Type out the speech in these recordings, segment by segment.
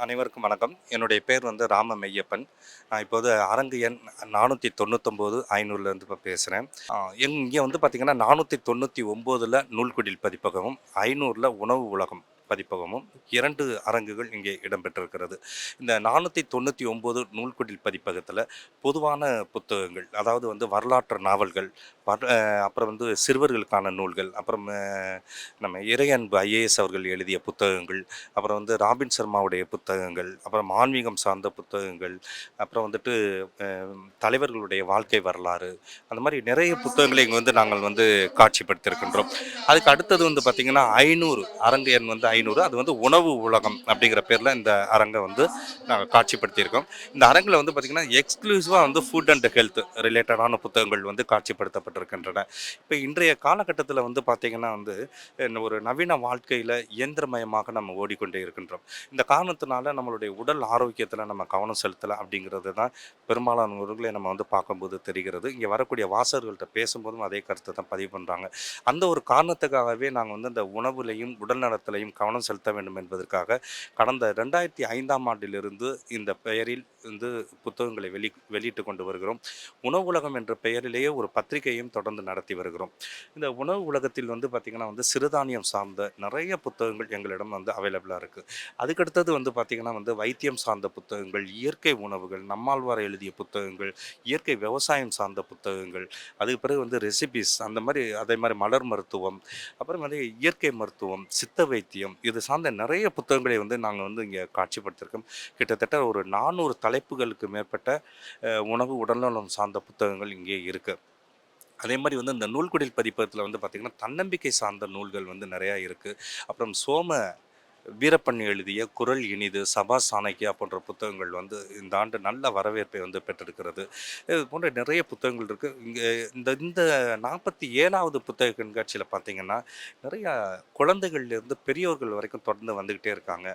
அனைவருக்கும் வணக்கம். என்னுடைய பேர் ராம மெய்யப்பன். நான் இப்போது அரங்கு எண் 499, 500லேருந்து இப்போ பேசுகிறேன். இங்கே பார்த்தீங்கன்னா 499ல் நூல்குடில் பதிப்பகமும், 500ல் உணவு உலகம் பதிப்பகமும் 2 அரங்குகள் இங்கே இடம்பெற்றிருக்கிறது. இந்த 499 நூல்குடில் பதிப்பகத்தில் பொதுவான புத்தகங்கள், அதாவது வரலாற்று நாவல்கள், அப்புறம் சிறுவர்களுக்கான நூல்கள், அப்புறம் நம்ம இறையன்பு ஐஏஎஸ் அவர்கள் எழுதிய புத்தகங்கள், அப்புறம் ராபின் சர்மாவுடைய புத்தகங்கள், அப்புறம் ஆன்மீகம் சார்ந்த புத்தகங்கள், அப்புறம் தலைவர்களுடைய வாழ்க்கை வரலாறு, அந்த மாதிரி நிறைய புத்தகங்களை இங்கே நாங்கள் காட்சிப்படுத்தியிருக்கின்றோம். அதுக்கு அடுத்தது பார்த்திங்கன்னா 500 அரங்கு எண் 500, அது உணவு உலகம் அப்படிங்கிற பேரில் இந்த அரங்கை நாங்கள் காட்சிப்படுத்தியிருக்கோம். இந்த அரங்கில் பார்த்திங்கன்னா எக்ஸ்க்ளூசிவாக ஃபுட் அண்ட் ஹெல்த் ரிலேட்டடான புத்தகங்கள் காட்சிப்படுத்தப்பட்டிருக்கின்றன. இப்போ இன்றைய காலகட்டத்தில் பார்த்திங்கன்னா ஒரு நவீன வாழ்க்கையில் இயந்திரமயமாக நம்ம ஓடிக்கொண்டே இருக்கின்றோம். இந்த காரணத்தினால நம்மளுடைய உடல் ஆரோக்கியத்தில் நம்ம கவனம் செலுத்தலை அப்படிங்கிறது தான் பெரும்பாலானவர்களை நம்ம பார்க்கும்போது தெரிகிறது. இங்கே வரக்கூடிய வாசகர்கள்ட்ட பேசும்போதும் அதே கருத்தை தான் பதிவு பண்ணுறாங்க. அந்த ஒரு காரணத்துக்காகவே நாங்கள் இந்த உணவுலையும் உடல் நலத்திலையும் கவனம் செலுத்த வேண்டும் என்பதற்காக கடந்த 2005ஆம் ஆண்டிலிருந்து இந்த பெயரில் புத்தகங்களை வெளியிட்டு கொண்டு வருகிறோம். உணவு உலகம் என்ற பெயரிலேயே ஒரு பத்திரிகையும் தொடர்ந்து நடத்தி வருகிறோம். இந்த உணவு உலகத்தில் பார்த்திங்கன்னா சிறுதானியம் சார்ந்த நிறைய புத்தகங்கள் எங்களிடம் அவைலபிளாக இருக்குது. அதுக்கடுத்தது பார்த்திங்கன்னா வைத்தியம் சார்ந்த புத்தகங்கள், இயற்கை உணவுகள், நம்மாழ்வார் எழுதிய புத்தகங்கள், இயற்கை விவசாயம் சார்ந்த புத்தகங்கள், அதுக்கு பிறகு ரெசிபிஸ், அந்த மாதிரி அதே மாதிரி மலர் மருத்துவம், அப்புறம் இயற்கை மருத்துவம், சித்த வைத்தியம், இது சார்ந்த நிறைய புத்தகங்களை நாங்கள் இங்கே காட்சிப்படுத்தியிருக்கோம். கிட்டத்தட்ட ஒரு 400 தலைப்புகளுக்கு மேற்பட்ட உணவு உடல்நலம் சார்ந்த புத்தகங்கள் இங்கே இருக்குது. அதே மாதிரி இந்த நூல்குடில் பதிப்பகத்தில் பார்த்திங்கன்னா தன்னம்பிக்கை சார்ந்த நூல்கள் நிறையா இருக்குது. அப்புறம் வீரப்பன் எழுதிய குரல் இனிது, சபா சாணக்கியா போன்ற புத்தகங்கள் இந்த ஆண்டு நல்ல வரவேற்பை பெற்றிருக்கிறது. இது போன்ற நிறைய புத்தகங்கள் இருக்குது. இங்கே இந்த 47வது புத்தக கண்காட்சியில் பார்த்திங்கன்னா நிறையா குழந்தைகள்லேருந்து பெரியவர்கள் வரைக்கும் தொடர்ந்து வந்துக்கிட்டே இருக்காங்க.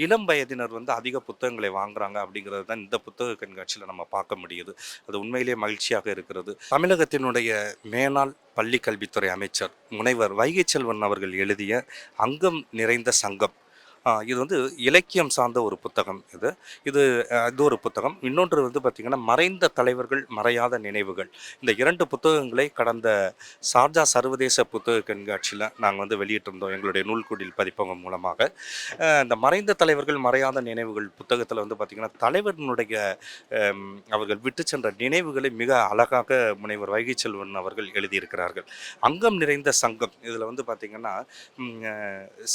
இளம் வயதினர் அதிக புத்தகங்களை வாங்குகிறாங்க அப்படிங்கிறது தான் இந்த புத்தக கண்காட்சியில் நம்ம பார்க்க முடியுது. அது உண்மையிலேயே மகிழ்ச்சியாக இருக்கிறது. தமிழகத்தினுடைய மேனாள் பள்ளி கல்வித்துறை அமைச்சர் முனைவர் வைகை செல்வன் அவர்கள் எழுதிய அங்கம் நிறைந்த சங்கம், இது இலக்கியம் சார்ந்த ஒரு புத்தகம். இது ஒரு புத்தகம். இன்னொன்று பார்த்திங்கன்னா மறைந்த தலைவர்கள் மறையாத நினைவுகள். இந்த 2 புத்தகங்களை கடந்த சார்ஜா சர்வதேச புத்தக கண்காட்சியில் நாங்கள் வெளியிட்டிருந்தோம் எங்களுடைய நூல்குடில் பதிப்பகம் மூலமாக. இந்த மறைந்த தலைவர்கள் மறையாத நினைவுகள் புத்தகத்தில் பார்த்திங்கன்னா தலைவர்களுடைய அவர்கள் விட்டு சென்ற நினைவுகளை மிக அழகாக முனைவர் வைகை செல்வன் அவர்கள் எழுதியிருக்கிறார்கள். அங்கம் நிறைந்த சங்கம், இதில் பார்த்திங்கன்னா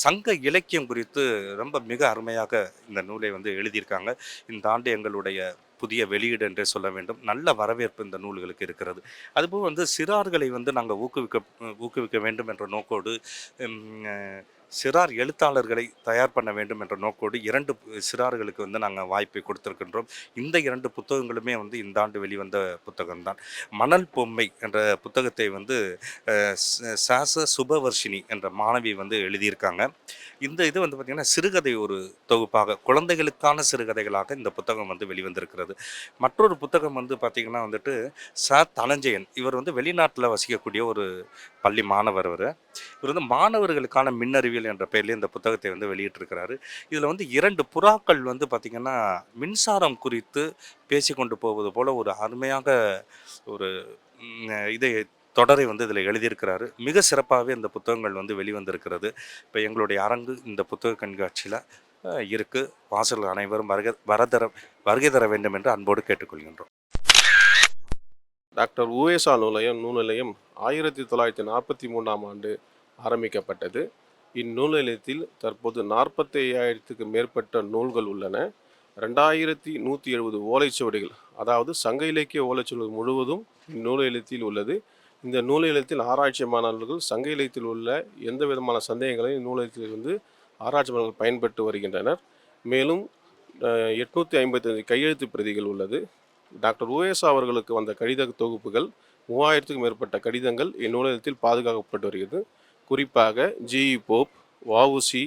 சங்க இலக்கியம் குறித்து ரொம்ப மிக அருமையாக இந்த நூலை எழுதியிருக்காங்க. இந்த ஆண்டு எங்களுடைய புதிய வெளியீடு என்றே சொல்ல வேண்டும். நல்ல வரவேற்பு இந்த நூல்களுக்கு இருக்கிறது. அதுபோல் சிறார்களை நாங்கள் ஊக்குவிக்க வேண்டும் என்ற நோக்கோடு சிறார் எழுத்தாளர்களை தயார் பண்ண வேண்டும் என்ற நோக்கோடு 2 சிறார்களுக்கு நாங்கள் வாய்ப்பை கொடுத்திருக்கின்றோம். இந்த 2 புத்தகங்களுமே இந்த ஆண்டு வெளிவந்த புத்தகம்தான். மணல் பொம்மை என்ற புத்தகத்தை சாச சுபவர்ஷினி என்ற மாணவி எழுதியிருக்காங்க. இந்த இது பார்த்திங்கன்னா சிறுகதை ஒரு தொகுப்பாக, குழந்தைகளுக்கான சிறுகதைகளாக இந்த புத்தகம் வெளிவந்திருக்கிறது. மற்றொரு புத்தகம் பார்த்திங்கன்னா தனஞ்சயன், இவர் வெளிநாட்டில் வசிக்கக்கூடிய ஒரு பள்ளி மாணவர். இவர் மாணவர்களுக்கான மின்னறிவியல் என்ற பெயரில் இந்த புத்தகத்தை வெளியிட்டிருக்கிறாரு. இதில் 2 புறாக்கள் பார்த்திங்கன்னா மின்சாரம் குறித்து பேசிக்கொண்டு போவது போல ஒரு அருமையாக ஒரு இதை தொடரை இதில் எழுதியிருக்கிறாரு. மிக சிறப்பாகவே இந்த புத்தகங்கள் வெளிவந்திருக்கிறது. இப்போ எங்களுடைய அரங்கு இந்த புத்தக கண்காட்சியில் இருக்குது. வாசகர்கள் அனைவரும் வருகை தர வேண்டும் என்று அன்போடு கேட்டுக்கொள்கின்றோம். டாக்டர் உவேசா நூல் நிலையம் 1943ஆம் ஆண்டு ஆரம்பிக்கப்பட்டது. இந்நூல் நிலையத்தில் தற்போது 45,000க்கு மேற்பட்ட நூல்கள் உள்ளன. 2170 ஓலைச்சுவடிகள், அதாவது சங்க இலக்கிய ஓலைச்சுவடிகள் முழுவதும் இந்நூல் நிலையத்தில் உள்ளது. இந்த நூல் நிலையத்தில் ஆராய்ச்சி மாணவர்கள் சங்க இலக்கியத்தில் உள்ள எந்த விதமான சந்தேகங்களையும் இந்நூல் நிலையத்தில் ஆராய்ச்சி மாணவர்கள் பயன்பட்டு வருகின்றனர். மேலும் 855 கையெழுத்து பிரதிகள் உள்ளது. டாக்டர் உவேசா அவர்களுக்கு வந்த கடித தொகுப்புகள் 3000க்கும் மேற்பட்ட கடிதங்கள் இந்நூலகத்தில் பாதுகாக்கப்பட்டு வருகிறது. குறிப்பாக ஜி.இ. போப், வ.உ.சி.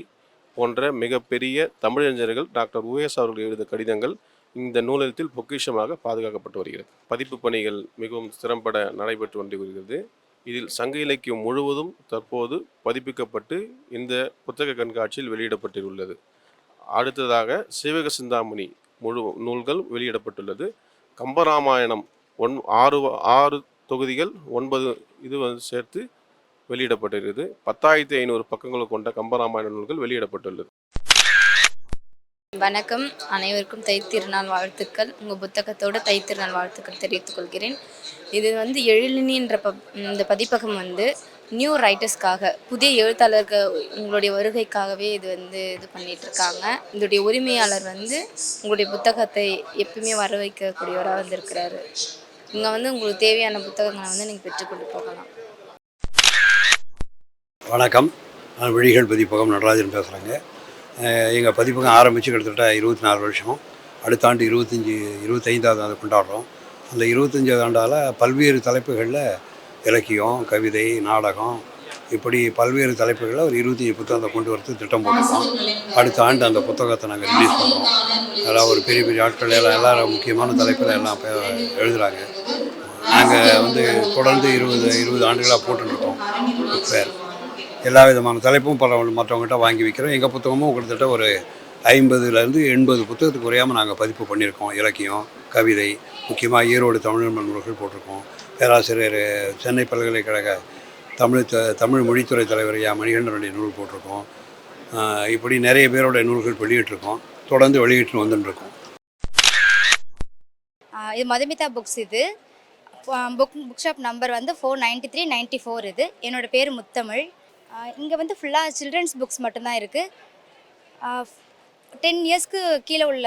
போன்ற மிகப்பெரிய தமிழறிஞர்கள் டாக்டர் உவேசா அவர்கள் எழுதிய கடிதங்கள் இந்த நூலகத்தில் பொக்கிஷமாக பாதுகாக்கப்பட்டு வருகிறது. பதிப்பு பணிகள் மிகவும் திறம்பட நடைபெற்று வருகிறது. இதில் சங்க இலக்கியம் முழுவதும் தற்போது பதிப்பிக்கப்பட்டு இந்த புத்தக கண்காட்சியில் வெளியிடப்பட்டுள்ளது. அடுத்ததாக சீவக சிந்தாமணி முழு நூல்கள் வெளியிடப்பட்டுள்ளது. கம்பராமாயணம் 6 தொகுதிகள் 9 இது சேர்த்து வெளியிடப்பட்டிருக்கிறது. 10,500 பக்கங்கள் கொண்ட கம்பராமாயண நூல்கள் வெளியிடப்பட்டுள்ளது. வணக்கம், அனைவருக்கும் தைத்திருநாள் வாழ்த்துக்கள். உங்கள் புத்தகத்தோட தைத்திருநாள் வாழ்த்துக்கள் தெரிவித்துக் கொள்கிறேன். இது வந்து எழிலினின்ற இந்த பதிப்பகம் வந்து நியூ ரைட்டர்ஸ்க்காக, புதிய எழுத்தாளர்கள் உங்களுடைய வருகைக்காகவே இது பண்ணிகிட்ருக்காங்க. இதோடைய உரிமையாளர் வந்து உங்களுடைய புத்தகத்தை எப்பவுமே வர வைக்கக்கூடியவராக வந்திருக்கிறாரு. இங்கே வந்து உங்களுக்கு தேவையான புத்தகங்களை வந்து நீங்கள் பெற்றுக்கொண்டு போகலாம். வணக்கம், நான் விழிகள் பதிப்பகம் நடராஜன் பேசுகிறேங்க. எங்கள் பதிப்பகம் ஆரம்பித்து கிட்டத்தட்ட 24 வருஷம். அடுத்த ஆண்டு 25வது ஆண்டு கொண்டாடுறோம். அந்த 25வது ஆண்டால் பல்வேறு தலைப்புகளில் இலக்கியம், கவிதை, நாடகம், இப்படி பல்வேறு தலைப்புகளில் ஒரு 25 புத்தகத்தை கொண்டு வரது திட்டம் போட்டிருக்கோம். அடுத்த ஆண்டு அந்த புத்தகத்தை நாங்கள் ரிலீஸ் பண்ணுறோம். அதெல்லாம் ஒரு பெரிய பெரிய ஆட்கள் எல்லாரும் முக்கியமான தலைப்பில் எல்லாம் எழுதுகிறாங்க. நாங்கள் வந்து தொடர்ந்து 20 ஆண்டுகளாக போட்டுருக்கோம். பேர் எல்லா விதமான தலைப்பும் மற்றவங்ககிட்ட வாங்கி வைக்கிறோம். எங்கள் புத்தகமும் கிட்டத்தட்ட ஒரு 50லேருந்து 80 புத்தகத்துக்கு குறையாமல் நாங்கள் பதிப்பு பண்ணியிருக்கோம். இலக்கியம், கவிதை, முக்கியமாக ஈரோடு தமிழ் நூல்கள் போட்டிருக்கோம். பேராசிரியர் சென்னை பல்கலைக்கழக தமிழ் மொழித்துறை தலைவர் மணிகண்டனுடைய நூல் போட்டிருக்கோம். இப்படி நிறைய பேரோட நூல்கள் வெளியிட்டிருக்கோம். தொடர்ந்து வெளியிட்டு வந்துட்டுருக்கோம். இது மதுமிதா புக்ஸ். இது புக் ஷாப் நம்பர் வந்து 493-94. இது என்னோடய பேர் முத்தமிழ். இங்கே வந்து ஃபுல்லாக சில்ட்ரன்ஸ் புக்ஸ் மட்டும்தான் இருக்குது. 10 இயர்ஸ்க்கு கீழே உள்ள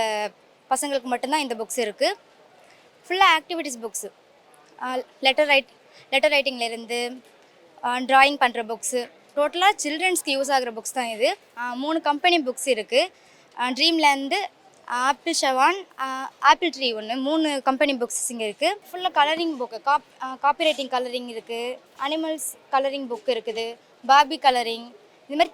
பசங்களுக்கு மட்டும்தான் இந்த புக்ஸ் இருக்குது. ஃபுல்லாக ஆக்டிவிட்டீஸ் புக்ஸு, லெட்டர் ரைட்டிங்லேருந்து ட்ராயிங் பண்ணுற புக்ஸு, டோட்டலாக சில்ட்ரன்ஸ்க்கு யூஸ் ஆகிற புக்ஸ் தான் இது. 3 கம்பெனி புக்ஸ் இருக்குது. ட்ரீம்லேருந்து, ஆப்பிள் ஷவான், ஆப்பிள் ட்ரீ 3 கம்பெனி புக்ஸ் இங்கே இருக்குது. ஃபுல்லாக colouring book, copy writing colouring இருக்குது, அனிமல்ஸ் கலரிங் புக் இருக்குது, பார்பி கலரிங். இது மாதிரி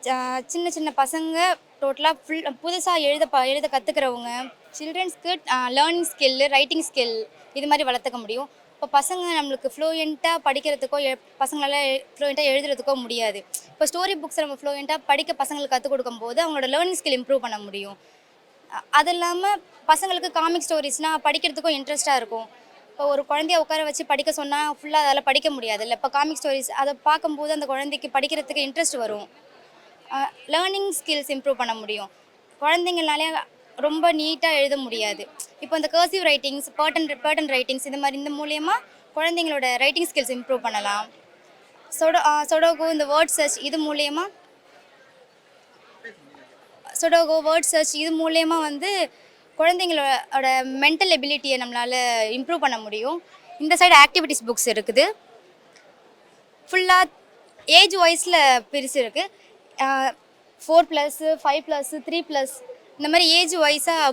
சின்ன சின்ன பசங்க டோட்டலாக புதுசாக எழுத கற்றுக்கிறவங்க, சில்ட்ரன்ஸ்க்கு லேர்னிங் ஸ்கில், ரைட்டிங் ஸ்கில் இது மாதிரி வளர்த்துக்க முடியும். இப்போ பசங்க நம்மளுக்கு ஃப்ளூயண்ட்டாக படிக்கிறதுக்கோ பசங்களால் ஃப்ளூயண்ட்டாக எழுதுறதுக்கோ முடியாது. இப்போ ஸ்டோரி புக்ஸ் நம்ம ஃப்ளூயண்ட்டாக படிக்க பசங்களுக்கு கற்றுக் கொடுக்கும்போது அவங்களோட லேர்னிங் ஸ்கில் இம்ப்ரூவ் பண்ண முடியும். அது இல்லாமல் பசங்களுக்கு காமிக் ஸ்டோரிஸ்னால் படிக்கிறதுக்கும் இன்ட்ரெஸ்ட்டாக இருக்கும். இப்போ ஒரு குழந்தைய உட்கார வச்சு படிக்க சொன்னால் ஃபுல்லாக அதால் படிக்க முடியாது இல்லை. இப்போ காமிக் ஸ்டோரிஸ் அதை பார்க்கும்போது அந்த குழந்தைக்கு படிக்கிறதுக்கு இன்ட்ரெஸ்ட் வரும். லேர்னிங் ஸ்கில்ஸ் இம்ப்ரூவ் பண்ண முடியும். குழந்தைங்களாலே ரொம்ப நீட்டாக எழுத முடியாது. இப்போ இந்த கர்சிவ் ரைட்டிங்ஸ், பேர்டன் ரைட்டிங்ஸ் இந்த மூலயமா குழந்தைங்களோட ரைட்டிங் ஸ்கில்ஸ் இம்ப்ரூவ் பண்ணலாம். சொடோகோ இந்த வேர்ட் சர்ச் இது மூலயமா வந்து குழந்தைங்களோட மென்டல் எபிலிட்டியை நம்மளால் இம்ப்ரூவ் பண்ண முடியும். இந்த சைடு ஆக்டிவிட்டீஸ் புக்ஸ் இருக்குது. ஃபுல்லாக ஏஜ் வைஸில் பிரிச்சு இருக்குது. 4+, 5+, 3+, இந்த மாதிரி ஏஜ் வைஸாக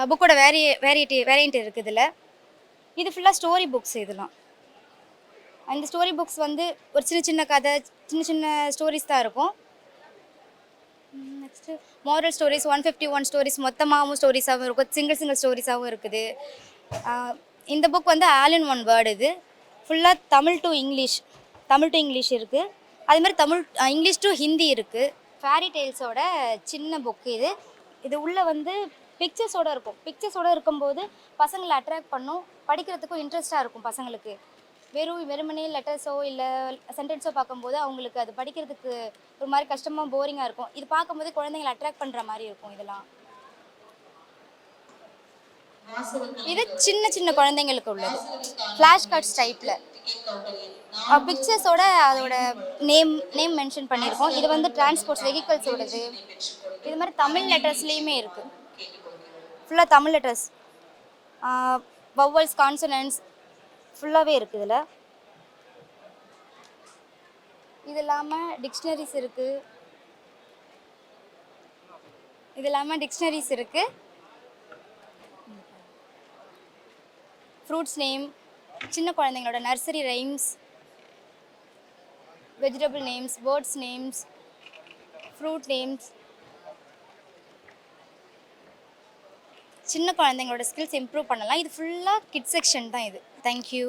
புக்கோட வேரியண்ட் இருக்குது இதில். இது ஃபுல்லாக ஸ்டோரி புக்ஸ். இதெல்லாம் இந்த ஸ்டோரி புக்ஸ் வந்து ஒரு சின்ன கதை, சின்ன ஸ்டோரிஸ் தான் இருக்கும். நெக்ஸ்ட்டு மாரல் ஸ்டோரிஸ், 151 ஸ்டோரிஸ் மொத்தமாகவும் ஸ்டோரிஸாகவும் இருக்கும், சிங்கிள் ஸ்டோரிஸாகவும் இருக்குது. இந்த புக் வந்து ஆல் இன் ஒன் வேர்டு. இது ஃபுல்லாக தமிழ் டு இங்கிலீஷ் இருக்குது. அது மாதிரி இங்கிலீஷ் டு ஹிந்தி இருக்குது. ஃபேரி டெய்ல்ஸோட சின்ன புக்கு இது உள்ளே வந்து பிக்சர்ஸோடு இருக்கும்போது பசங்களை அட்ராக்ட் பண்ணும், படிக்கிறதுக்கும் இன்ட்ரெஸ்ட்டாக இருக்கும். பசங்களுக்கு வெறுமனே லெட்டர்ஸோ இல்லை சென்டென்ஸோ பார்க்கும்போது அவங்களுக்கு அது படிக்கிறதுக்கு ஒரு மாதிரி கஷ்டமாக போரிங்காக இருக்கும். இது பார்க்கும்போது குழந்தைங்களை அட்ராக்ட் பண்ணுற மாதிரி இருக்கும். இதெல்லாம் இது சின்ன குழந்தைங்களுக்கு உள்ளது, ஃப்ளாஷ் கார்ட்ஸ் டைப்பில் பிக்சர்ஸோட அதோட நேம் மென்ஷன் பண்ணியிருக்கோம். இது வந்து டிரான்ஸ்போர்ட்ஸ் வெஹிக்கல்ஸோடது. இது மாதிரி தமிழ் லெட்டர்ஸ்லேயுமே இருக்குது. ஃபுல்லாக தமிழ் லெட்டர்ஸ், வவ்வல்ஸ், கான்சனன்ட்ஸ் ஃபுல்லாகவே இருக்குது இதில். இது இல்லாமல் டிக்ஷனரிஸ் இருக்குது. ஃப்ரூட்ஸ் நேம், சின்ன குழந்தைங்களோட nursery rhymes, vegetable names, birds names, fruit names, சின்ன குழந்தைங்களோட ஸ்கில்ஸ் இம்ப்ரூவ் பண்ணலாம். இது ஃபுல்லாக கிட்ஸ் செக்ஷன் தான் இது. தேங்க்யூ.